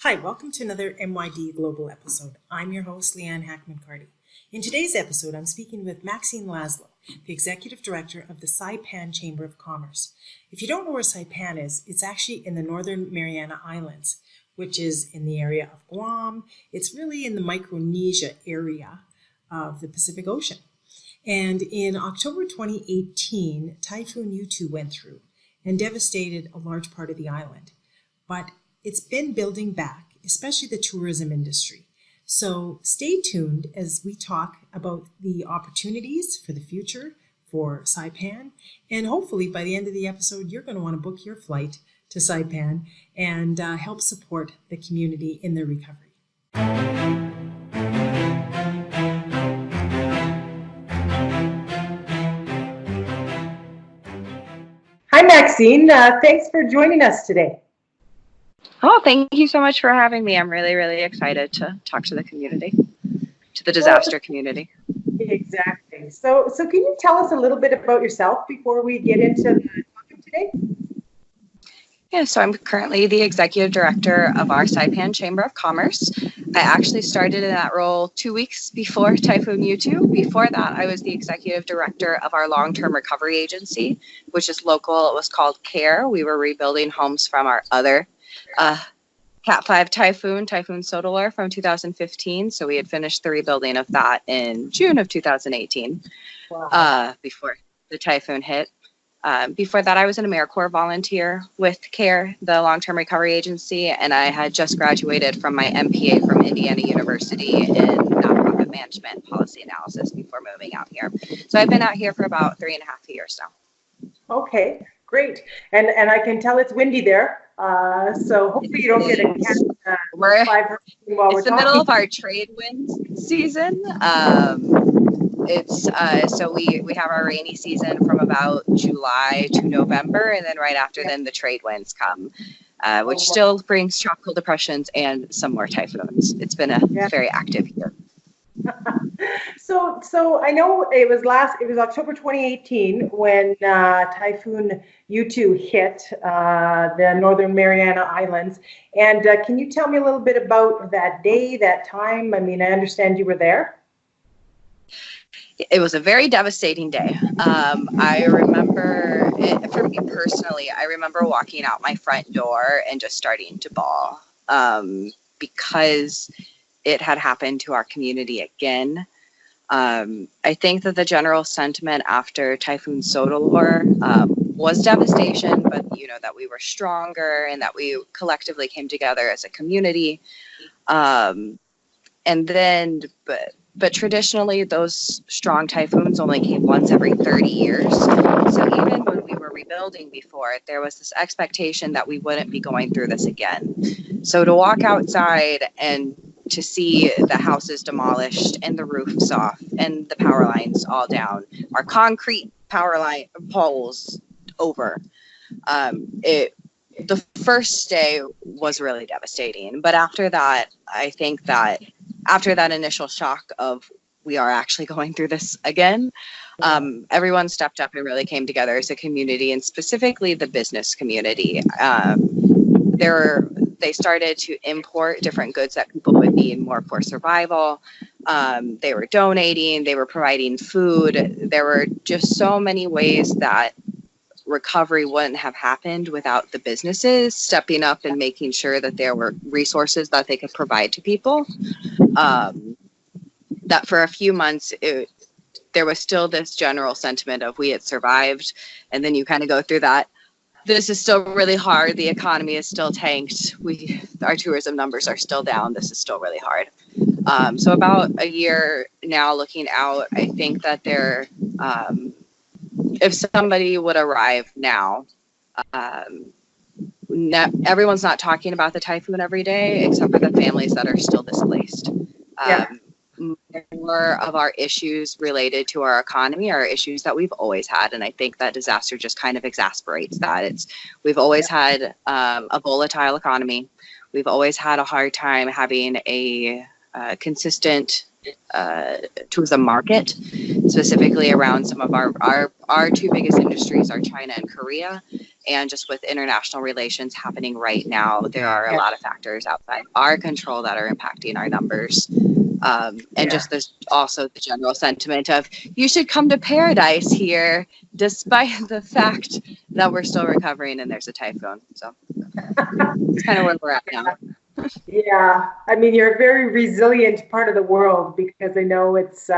Hi, welcome to another MYD Global episode. I'm your host, Leanne Hackman-Carty. In today's episode, I'm speaking with Maxine Laszlo, the Executive Director of the Saipan Chamber of Commerce. If you don't know where Saipan is, it's actually in the Northern Mariana Islands, which is in the area of Guam. It's really in the Micronesia area of the Pacific Ocean. And in October 2018, Typhoon Yutu went through and devastated a large part of the island. But it's been building back, especially the tourism industry. So stay tuned as we talk about the opportunities for the future for Saipan. And hopefully by the end of the episode, you're going to want to book your flight to Saipan and help support the community in their recovery. Hi, Maxine. Thanks for joining us today. Oh, thank you so much for having me. I'm really, really excited to talk to the community, to the disaster community. Exactly. So can you tell us a little bit about yourself before we get into the topic today? Yeah, so I'm currently the Executive Director of our Saipan Chamber of Commerce. I actually started in that role 2 weeks before Typhoon Yutu. Before that, I was the Executive Director of our Long-Term Recovery Agency, which is local. It was called CARE. We were rebuilding homes from our other Cat 5 Typhoon Yutu from 2015. So we had finished the rebuilding of that in June of 2018. Wow. Before the typhoon hit. Before that, I was an AmeriCorps volunteer with CARE, the Long-Term Recovery Agency, and I had just graduated from my MPA from Indiana University in nonprofit management and policy analysis before moving out here. So I've been out here for about 3.5 years now. Okay, great. And I can tell it's windy there. So hopefully you don't get a cat it's the middle of our trade winds season. So we have our rainy season from about July to November, and then right after then the trade winds come, which still brings tropical depressions and some more typhoons. It's been a very active year. So I know it was October 2018 when Typhoon Yutu hit the Northern Mariana Islands. And can you tell me a little bit about that day, that time? I mean, I understand you were there. It was a very devastating day. I remember, for me personally, I remember walking out my front door and just starting to bawl because it had happened to our community again. I think that the general sentiment after Typhoon Yutu was devastation, but that we were stronger and that we collectively came together as a community. But traditionally, those strong typhoons only came once every 30 years. So even when we were rebuilding before, there was this expectation that we wouldn't be going through this again. So to walk outside and to see the houses demolished and the roofs off and the power lines all down, our concrete power line poles over, the first day was really devastating. But after that, I think that after that initial shock of we are actually going through this again, everyone stepped up and really came together as a community, and specifically the business community. They started to import different goods that people would need more for survival. They were donating, they were providing food. There were just so many ways that recovery wouldn't have happened without the businesses stepping up and making sure that there were resources that they could provide to people. That for a few months, there was still this general sentiment of we had survived, and then you kind of go through that. This is still really hard. The economy is still tanked. Our tourism numbers are still down. This is still really hard. So about a year now looking out, I think that if somebody would arrive now, everyone's not talking about the typhoon every day, except for the families that are still displaced. More of our issues related to our economy are issues that we've always had, and I think that disaster just kind of exasperates that. We've always had a volatile economy. We've always had a hard time having a consistent tourism market, specifically around some of our two biggest industries are China and Korea. And just with international relations happening right now, there are a lot of factors outside our control that are impacting our numbers. And just this, also the general sentiment of you should come to paradise here, despite the fact that we're still recovering and there's a typhoon. So it's kind of where we're at now. Yeah, I mean, you're a very resilient part of the world, because I know it's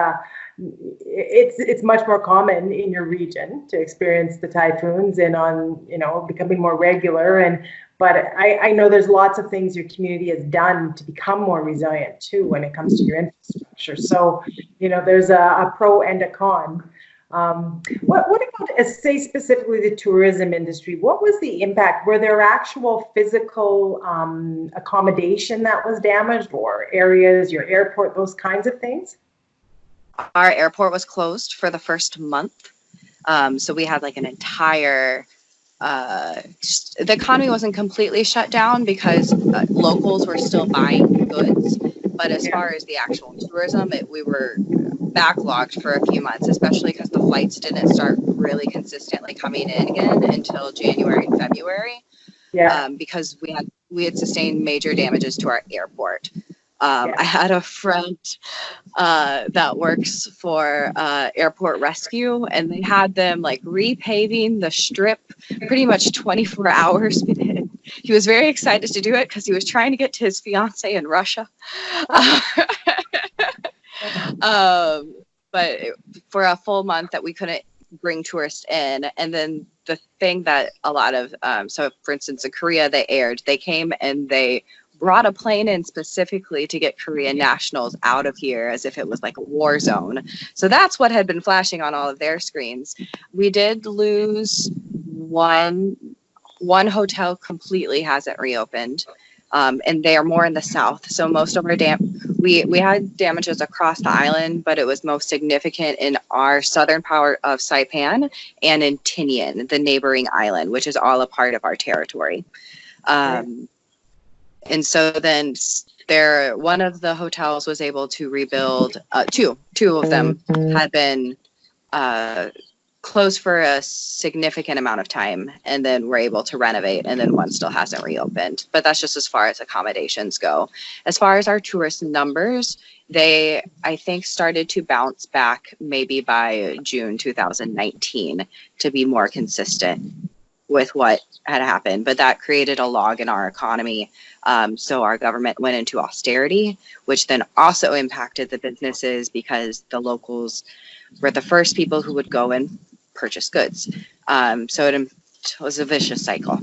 much more common in your region to experience the typhoons, and becoming more regular. But I know there's lots of things your community has done to become more resilient too when it comes to your infrastructure. So, there's a pro and a con. What about, say, specifically the tourism industry? What was the impact? Were there actual physical accommodation that was damaged, or areas, your airport, those kinds of things? Our airport was closed for the first month. So we had like an entire, the economy wasn't completely shut down because locals were still buying goods. But as far as the actual tourism, we were backlogged for a few months, especially because the flights didn't start really consistently coming in again until January and February. Because we had sustained major damages to our airport. I had a friend that works for airport rescue, and they had them like repaving the strip pretty much 24 hours. He was very excited to do it because he was trying to get to his fiance in Russia. But for a full month that we couldn't bring tourists in. And then the thing that a lot of, so for instance, in Korea, they came and they brought a plane in specifically to get Korean nationals out of here as if it was like a war zone. So that's what had been flashing on all of their screens. We did lose one hotel completely hasn't reopened. And they are more in the south. So most of our we had damages across the island, but it was most significant in our southern part of Saipan and in Tinian, the neighboring island, which is all a part of our territory. And so then one of the hotels was able to rebuild. Two of them had been closed for a significant amount of time, and then we're able to renovate, and then one still hasn't reopened. But that's just as far as accommodations go. As far as our tourist numbers, they, I think, started to bounce back maybe by June 2019 to be more consistent with what had happened. But that created a log in our economy. So our government went into austerity, which then also impacted the businesses because the locals were the first people who would go and purchase goods. So it was a vicious cycle.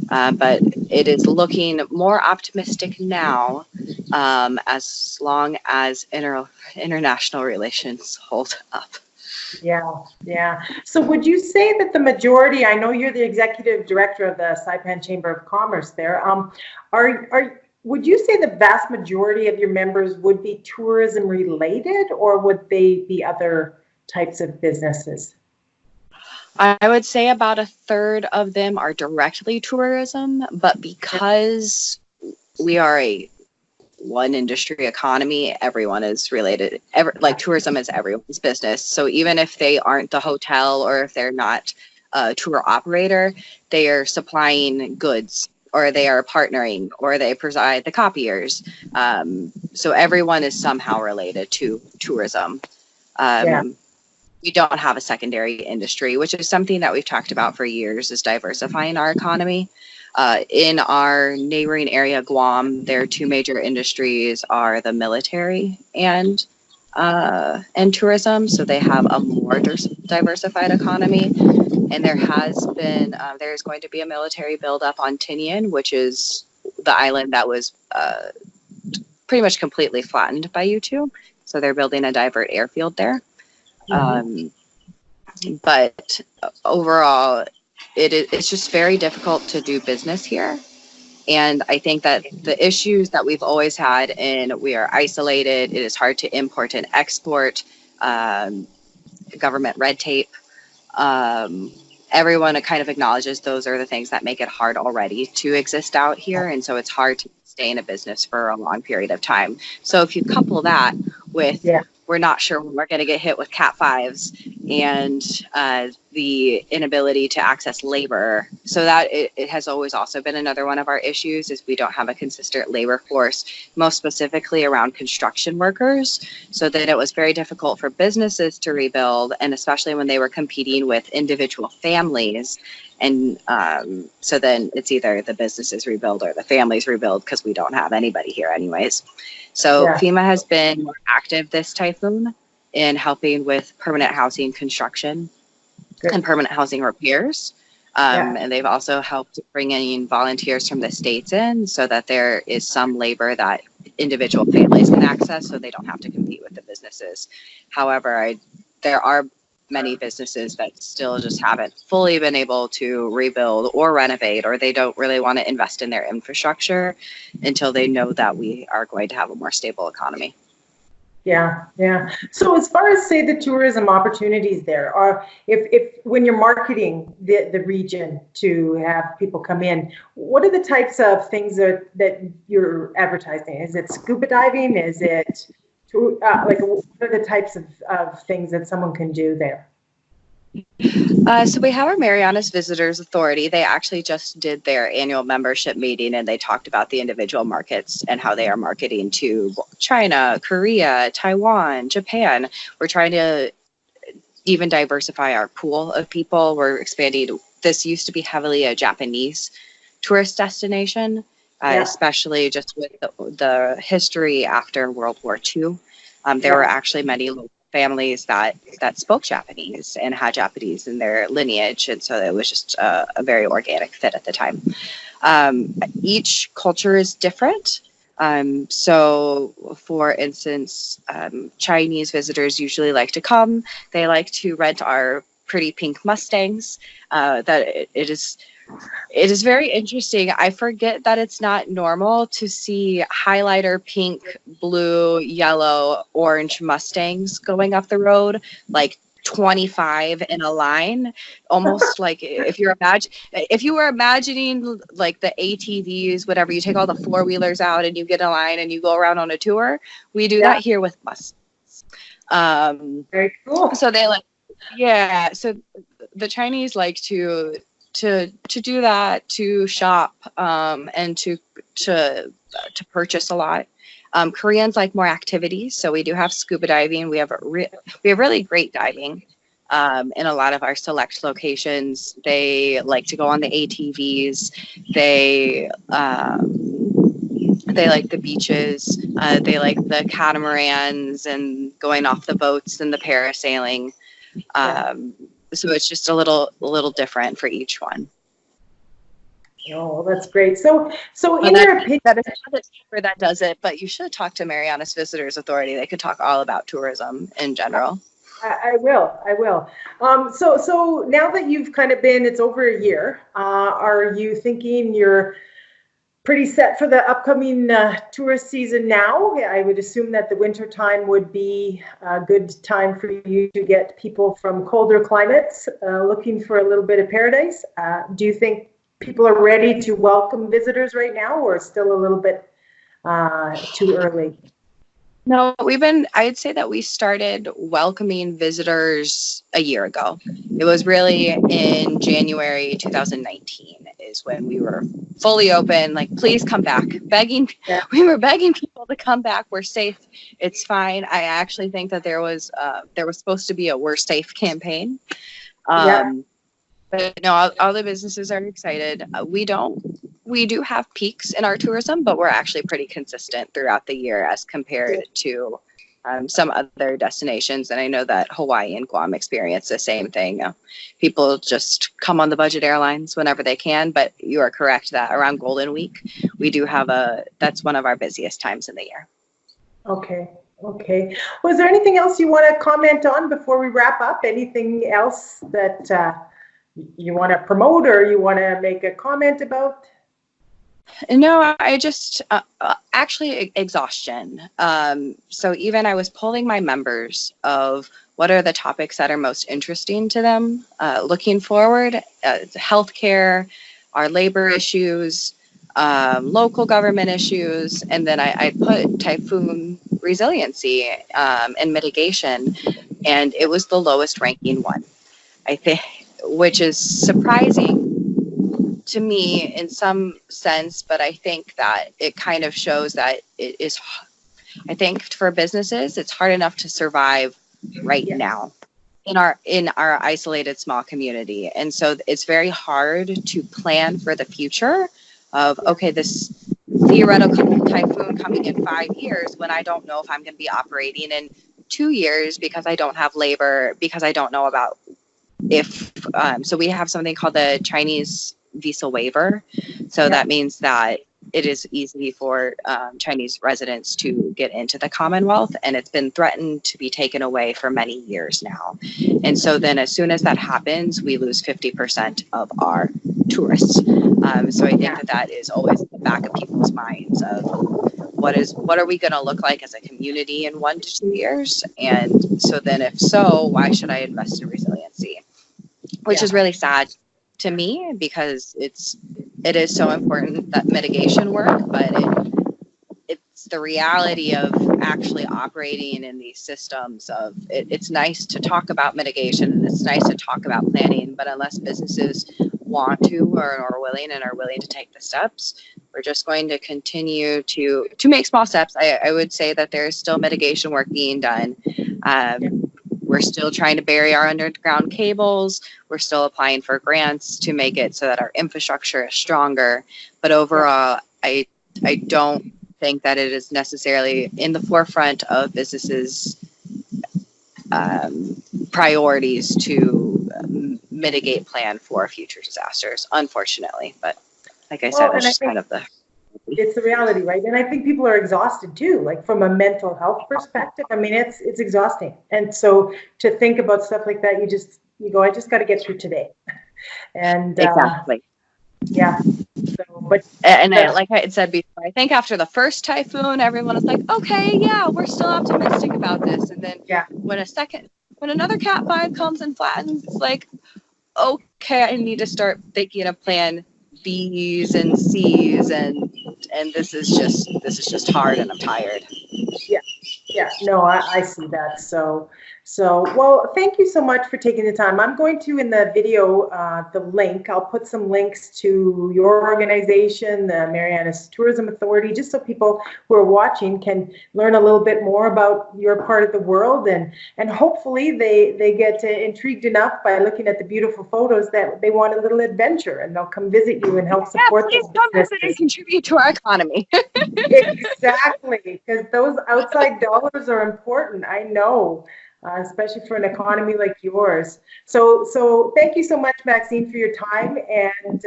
But it is looking more optimistic now, as long as international relations hold up. Yeah. So would you say that the majority, I know you're the executive director of the Saipan Chamber of Commerce there, would you say the vast majority of your members would be tourism related, or would they be other types of businesses? I would say about a third of them are directly tourism, but because we are a one industry economy, everyone is related. Like tourism is everyone's business. So even if they aren't the hotel, or if they're not a tour operator, they are supplying goods, or they are partnering, or they provide the copiers. So everyone is somehow related to tourism. We don't have a secondary industry, which is something that we've talked about for years, is diversifying our economy. In our neighboring area, Guam, their two major industries are the military and tourism. So they have a more diversified economy. And there's going to be a military buildup on Tinian, which is the island that was pretty much completely flattened by Yutu. So they're building a divert airfield there. But overall, it's just very difficult to do business here. And I think that the issues that we've always had, we are isolated, it is hard to import and export, government red tape, everyone kind of acknowledges those are the things that make it hard already to exist out here. And so it's hard to stay in a business for a long period of time. So if you couple that with we're not sure when we're going to get hit with Cat 5s, and the inability to access labor. So that it has always also been another one of our issues, is we don't have a consistent labor force, most specifically around construction workers. So that it was very difficult for businesses to rebuild, and especially when they were competing with individual families. And so then it's either the businesses rebuild or the families rebuild, because we don't have anybody here anyways. So FEMA has been more active this typhoon in helping with permanent housing construction and permanent housing repairs. And they've also helped bring in volunteers from the states in, so that there is some labor that individual families can access, so they don't have to compete with the businesses. However, there are many businesses that still just haven't fully been able to rebuild or renovate, or they don't really want to invest in their infrastructure until they know that we are going to have a more stable economy. Yeah. So as far as, say, the tourism opportunities there, or if when you're marketing the region to have people come in, what are the types of things that you're advertising? Is it scuba diving? Is it like, what are the types of things that someone can do there? So we have our Marianas Visitors Authority. They actually just did their annual membership meeting, and they talked about the individual markets and how they are marketing to China, Korea, Taiwan, Japan. We're trying to even diversify our pool of people. We're expanding. This used to be heavily a Japanese tourist destination, especially just with the history after World War II. There were actually many local families that spoke Japanese and had Japanese in their lineage, and so it was just a very organic fit at the time. Each culture is different. So for instance, Chinese visitors usually like to come. They like to rent our pretty pink Mustangs. It is very interesting. I forget that it's not normal to see highlighter pink, blue, yellow, orange Mustangs going up the road, like 25 in a line, almost like if you were imagining like the ATVs, whatever, you take all the four-wheelers out and you get in a line and you go around on a tour. We do that here with Mustangs. Very cool. So they so the Chinese like to do that, to shop, and to purchase a lot. Koreans like more activities, so we do have scuba diving. We have really great diving in a lot of our select locations. They like to go on the ATVs. They like the beaches. They like the catamarans and going off the boats and the parasailing. So it's just a little different for each one. Oh, that's great. So in your opinion, that is not the chamber that does it, but you should talk to Marianas Visitors Authority. They could talk all about tourism in general. I will. So now that you've kind of been, it's over a year, are you thinking you're pretty set for the upcoming tourist season now? I would assume that the winter time would be a good time for you to get people from colder climates looking for a little bit of paradise. Do you think people are ready to welcome visitors right now, or still a little bit too early? No, I'd say that we started welcoming visitors a year ago. It was really in January 2019 is when we were fully open, like, please come back. We were begging people to come back. We're safe. It's fine. I actually think that there was supposed to be a We're Safe campaign. But no, all the businesses are excited. We do have peaks in our tourism, but we're actually pretty consistent throughout the year as compared to some other destinations. And I know that Hawaii and Guam experience the same thing. People just come on the budget airlines whenever they can, but you are correct that around Golden Week, we do have that's one of our busiest times in the year. Okay. Was there anything else you want to comment on before we wrap up? Anything else that you want to promote or you want to make a comment about? No, I just actually exhaustion. So even I was polling my members of what are the topics that are most interesting to them looking forward, healthcare, our labor issues, local government issues, and then I put typhoon resiliency and mitigation. and it was the lowest ranking one, I think, which is surprising to me in some sense, but I think that it kind of shows that it is, I think for businesses, it's hard enough to survive right now in our isolated small community. And so it's very hard to plan for the future of, okay, this theoretical typhoon coming in 5 years when I don't know if I'm going to be operating in 2 years because I don't have labor, because I don't know about if, so we have something called the Chinese visa waiver. So that means that it is easy for Chinese residents to get into the Commonwealth, and it's been threatened to be taken away for many years now. And so then as soon as that happens, we lose 50% of our tourists. So I think that is always in the back of people's minds of what are we going to look like as a community in 1 to 2 years? And so then if so, why should I invest in resiliency? Which is really sad to me, because it is so important, that mitigation work, but it's the reality of actually operating in these systems of it's nice to talk about mitigation and it's nice to talk about planning, but unless businesses want to or are willing to take the steps, we're just going to continue to make small steps. I would say that there's still mitigation work being done. We're still trying to bury our underground cables. We're still applying for grants to make it so that our infrastructure is stronger. But overall, I don't think that it is necessarily in the forefront of businesses' priorities to mitigate plan for future disasters, unfortunately. But like I said, it's just kind of it's the reality, right? And I think people are exhausted too, like from a mental health perspective. I mean, it's exhausting. And so to think about stuff like that, you go, I just got to get through today. And exactly. So, but like I had said before, I think after the first typhoon, everyone was like, okay, we're still optimistic about this. And then when another Cat 5 comes and flattens, it's like, okay, I need to start thinking of plan B's and C's, and this is just hard, and I'm tired. No, I see that. So well, thank you so much for taking the time. I'm going to, in the video, the link, I'll put some links to your organization, the Marianas Tourism Authority, just so people who are watching can learn a little bit more about your part of the world, and hopefully they get intrigued enough by looking at the beautiful photos that they want a little adventure, and they'll come visit you and help support please come visit and contribute to our economy. Exactly, because those outside dollars are important. I know. Especially for an economy like yours. So thank you so much, Maxine, for your time, and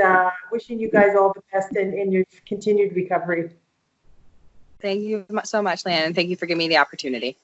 wishing you guys all the best in your continued recovery. Thank you so much, Lan, and thank you for giving me the opportunity.